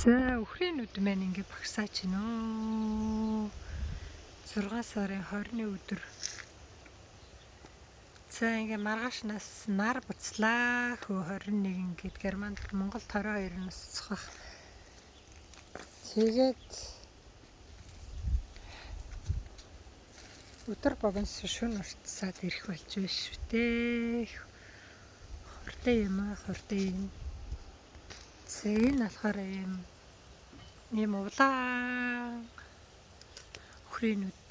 За өхрийнүүд маань ингээ багсаач гинэ. 6 сарын 20-ны өдөр. За ингээ маргааш нас нар буцлаа. Хөө 21 гээд Германд Монгол 22 нас цохох. Тэгээд өдөр богонос шөнө уртсаад ирэх болж байна шүү дээ. Хортой юм аа, хортой юм. Энэ болохоор ийм улаан өхрийнүүд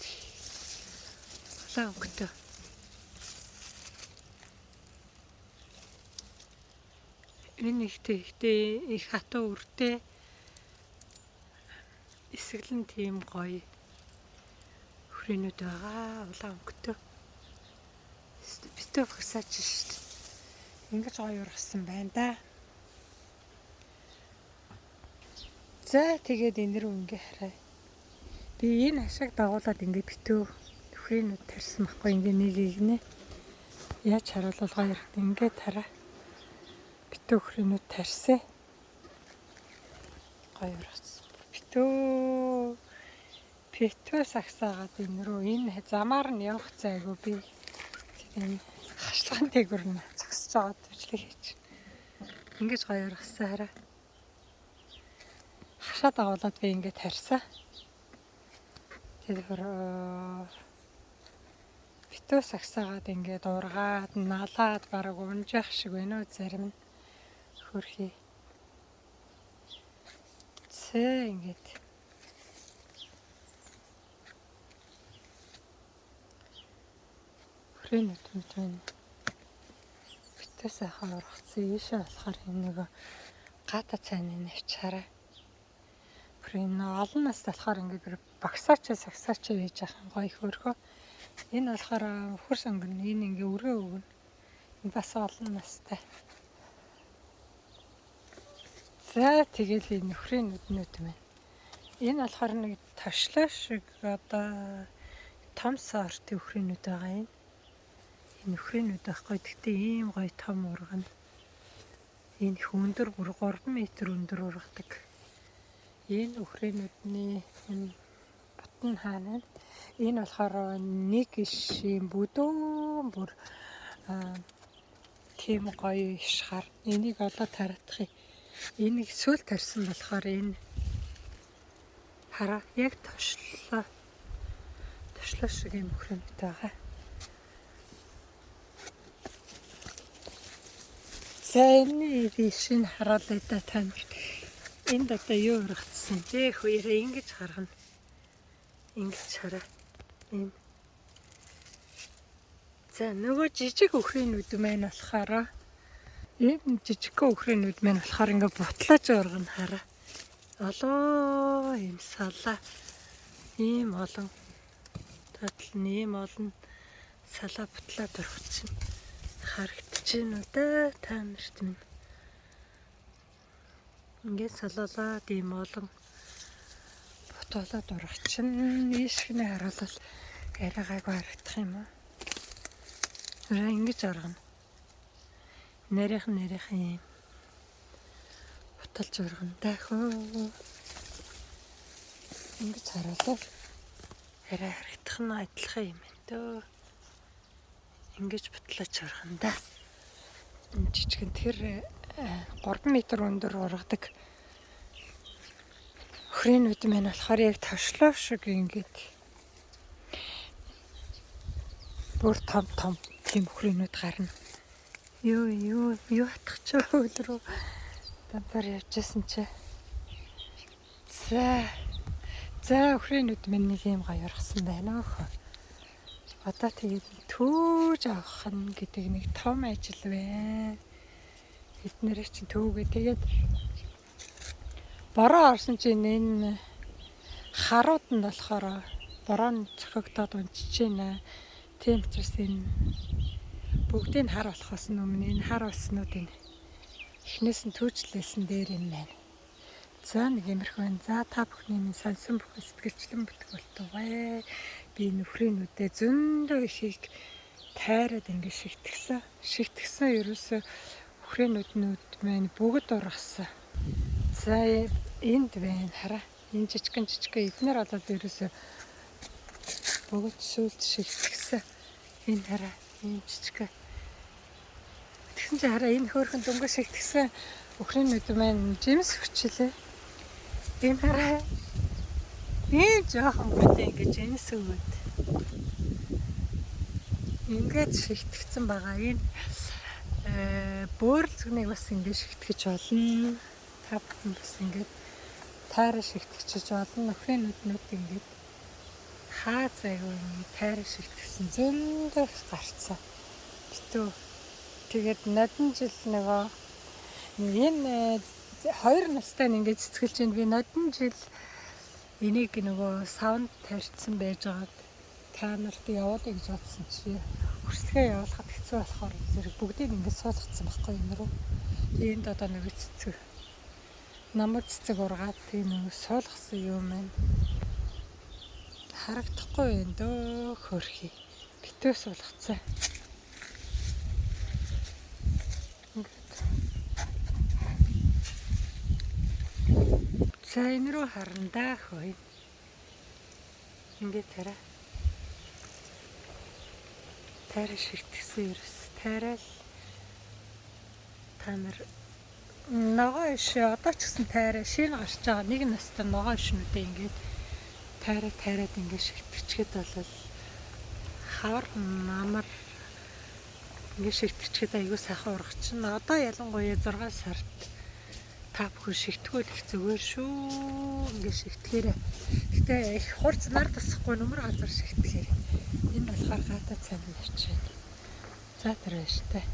улаан өнгөтэй. Энэ ихтэй их хатуу үртэй эсгэлэн тийм гоё өхрийнүүд байгаа. Улаан өнгөтэй. Битүү багсаач шүү дээ. Ингэж гоё ургасан байна да. За тэгээд энэ рүү ингээ хараа. Би энэ хашааг дагуулад ингээ битүү өхрийнүүд тарьсан байхгүй ингээ нэг игнэ. Яаж харуулвал гоё ярах ингээ тараа. Битүү өхрийнүүд тарьсан. Гоё ургасан. Битүү сагсаагаад энэ рүү энэ замаар нь явах зайгүй би. Тэгээд хашлагын дээгүүр нь зогсож байгаа төвчлэг хийж. Ингэж гоё ургасан хараа. Хашаа дагуулад би ингээд тарьсан. Тэгэхээр битүү сагсаагаад ингээд ургаад налаад бараг унжих шиг байна уу зарим нь. Хөрхий. Ингээд өхрийнүүд байна. Битүү сайхан ургацсан. Ийшээ болохоор энэ нэг гата цайны навчаараа. Энэ олон нас болохоор ингээд багсаач сагсаач хийж ахын гоё хөрхөө. Энэ болохоор өхөр сонгон энэ ингээ өргөө өгнө. Энэ бас олон настай. За тэгэл энэ өхрийн нүднүүд байна. Энэ болохоор нэг ташлаа шиг одоо том сортын өхрийнүүд байгаа юм. Энэ өхрийнүүд байхгүй. Гэхдээ ийм гоё том ургана. Энэ их өндөр бүр 3 м өндөр ургадаг. Энэ өхрийнүүдний энэ бутан хаана. Энэ болохоор нэг ишийн бүдүүн бүр тийм гоё ишхар. Энийг олоо тараадах юм. Энийг сүүл тарьсан болохоор энэ хараа яг тошлоо шиг юм өхрийнүүд байгаа. За энэ ишийг харуулъя да танд. Энд одоо юу ургацсан бэ? Хоёроо ингэж гаргана. Ингэж хараа. Энэ. За нөгөө жижиг өхрийнүүд маань болохоор энэ жижиг өхрийнүүд маань болохоор ингээ бутлааж ургана хараа. Олоо юм салаа. Ийм олон татал нэм олон салаа бутлаад ургацсан. Харагдаж байна уу да та нарт минь. Ингээд салуулаад ийм олон бутуулаад ургачин ийшгнээ харуулал арайгаагүй харагдах юм уу? Ингэж ургана. Нарийнхан юм буталж ургана даа. Ингэж харуулал арай харагдах нь адилхан юм байна дөө. Ингэж бутлаач ургана да. Энэ жижигэн тэр 3 м өндөр ургадаг өхрийнүүд маань болохоор яг тошлоо шиг ингээд бүр том тийм өхрийнүүд гарна. Юу атгах ч өөлрөө дампаар явжсэн чи. За өхрийнүүд минь нэг юм гоё ургасан байна өхөө. Одоо тэгээд төөж авах нь гэдэг нэг том ажил байна. Эднэрээ чинь төвөөгөө тэгээд бороо орсон чинь энэ харууд нь болохоор бороо нь цохигдоод унчиж байна. Тийм учраас энэ бүгдийг хар болохоос өмнө энэ хар болснуудыг эхнээс нь түүжлээсэн дээр юм байна. За нэг юмрх байна. За та бүхний минь сонсон бүхэн сэтгэлчлэн бүтгүүлтугай. Би нөхрийнүүдээ зөндөө ихийг тайраад ингэ шигтгсэн ерөөсөө өхрийнүүд маань бүгд ургасан. За Энд байна хараа. Энэ жижигэн эднэр болоод ерөөсөө бүгд сүлд шигтгэсэн. Энэ хараа. Энэ жижиг. Тэгсэн чи хараа энэ хөөрхөн дөнгөж шигтгэсэн өхрийнүүд маань жимс хүчлээ. Энэ хараа. Ийм жоохон бүлээ ингэж жимс өгөөд. Ингээд шигтгэсэн байгаа. Энэ бөөрөлцгнийг бас ингэж шигтгэж болно. Та бүхэн бас ингэж тайраа шигтгэж болно. Өхрийнүүд ингэж хаа зайгүй тайраа шигтгэсэн зөндөө гарцсан. Битүү тэгээд нодон жил нөгөө энэ 2 настай ингээд цэцгэлж байна. Би нодон жил энийг нөгөө саунд тарьцсан байж байгаад та нарт явуулъя гэж бодсон чи хүрсгээ явуулахад хэцүү болохоор зэрэг бүгдийг ингээд суулгацсан байхгүй юм руу. Энд одоо нэг цэцэг намд цэцэг ургаад тийм нэг суулгасан юм байна. Харагдахгүй байна дөө хөрхий. Битүү суулгацсан. За энэ рүү харандаа хөөе. Ингээд тараа. Тайраа шигтгэсэн ерөөс. Тайраал та нар ногоо иш одоо ч гэсэн тайраа шинэ гарч байгаа. Нэг настай ногоо ишнүүдээ ингээд тайраад ингээд шигтгэчгээд болол хавар намар ингээд шигтгэчгээд айгүй сайхан ургач чинь. Одоо ялангуяа 6 сард та бүхэн шигтгэл их зүгээр шүү. Ингээд шигтгээрээ. Гэтэ их хурц нар тасахгүй нөмөр газар шигтгэхээр. Энэ болохоор гата цанд явчихна. За тэр баяртай.